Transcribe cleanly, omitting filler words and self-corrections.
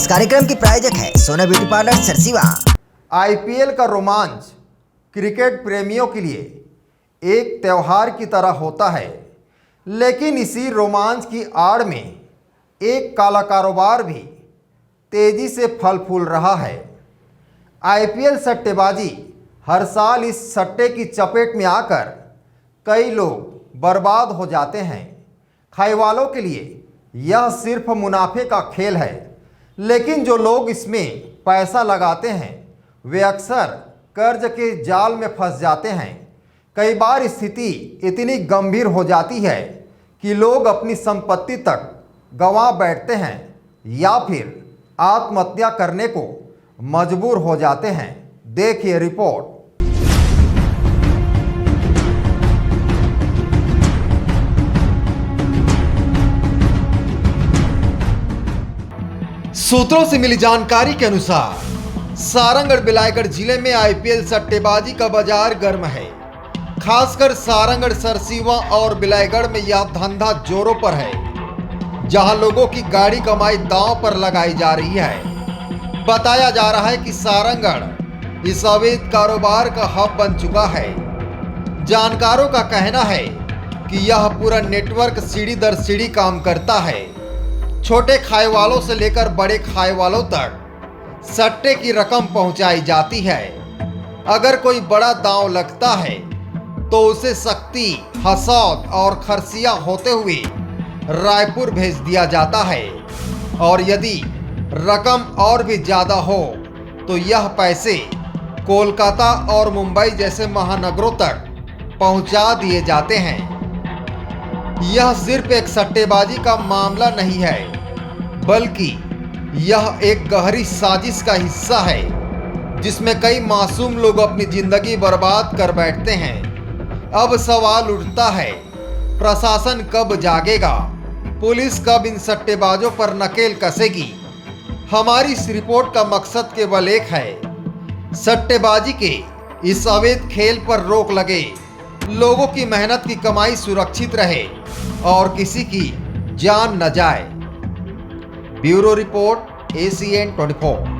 इस कार्यक्रम की प्रायोजक है सोना ब्यूटी पार्लर सरसीवा। आईपीएल का रोमांच क्रिकेट प्रेमियों के लिए एक त्यौहार की तरह होता है, लेकिन इसी रोमांच की आड़ में एक काला कारोबार भी तेजी से फल फूल रहा है। आईपीएल सट्टेबाजी हर साल इस सट्टे की चपेट में आकर कई लोग बर्बाद हो जाते हैं। खाईवालों के लिए यह सिर्फ मुनाफे का खेल है, लेकिन जो लोग इसमें पैसा लगाते हैं वे अक्सर कर्ज के जाल में फंस जाते हैं। कई बार स्थिति इतनी गंभीर हो जाती है कि लोग अपनी संपत्ति तक गंवा बैठते हैं या फिर आत्महत्या करने को मजबूर हो जाते हैं। देखिए रिपोर्ट। सूत्रों से मिली जानकारी के अनुसार सारंगढ़ बिलाईगढ़ जिले में आईपीएल सट्टेबाजी का बाजार गर्म है। खासकर सारंगढ़, सरसीवा और बिलाईगढ़ में यह धंधा जोरों पर है, जहां लोगों की गाड़ी कमाई दांव पर लगाई जा रही है। बताया जा रहा है कि सारंगढ़ इस अवैध कारोबार का हब बन चुका है। जानकारों का कहना है कि यह पूरा नेटवर्क सीढ़ी दर सीढ़ी काम करता है। छोटे खाए वालों से लेकर बड़े खाए वालों तक सट्टे की रकम पहुंचाई जाती है। अगर कोई बड़ा दांव लगता है तो उसे सक्ती, हसौद और खरसिया होते हुए रायपुर भेज दिया जाता है, और यदि रकम और भी ज़्यादा हो तो यह पैसे कोलकाता और मुंबई जैसे महानगरों तक पहुंचा दिए जाते हैं। यह सिर्फ एक सट्टेबाजी का मामला नहीं है, बल्कि यह एक गहरी साजिश का हिस्सा है, जिसमें कई मासूम लोग अपनी जिंदगी बर्बाद कर बैठते हैं। अब सवाल उठता है, प्रशासन कब जागेगा? पुलिस कब इन सट्टेबाजों पर नकेल कसेगी? हमारी इस रिपोर्ट का मकसद केवल एक है, सट्टेबाजी के इस अवैध खेल पर रोक लगे, लोगों की मेहनत की कमाई सुरक्षित रहे और किसी की जान न जाए। Bureau report ACN 24।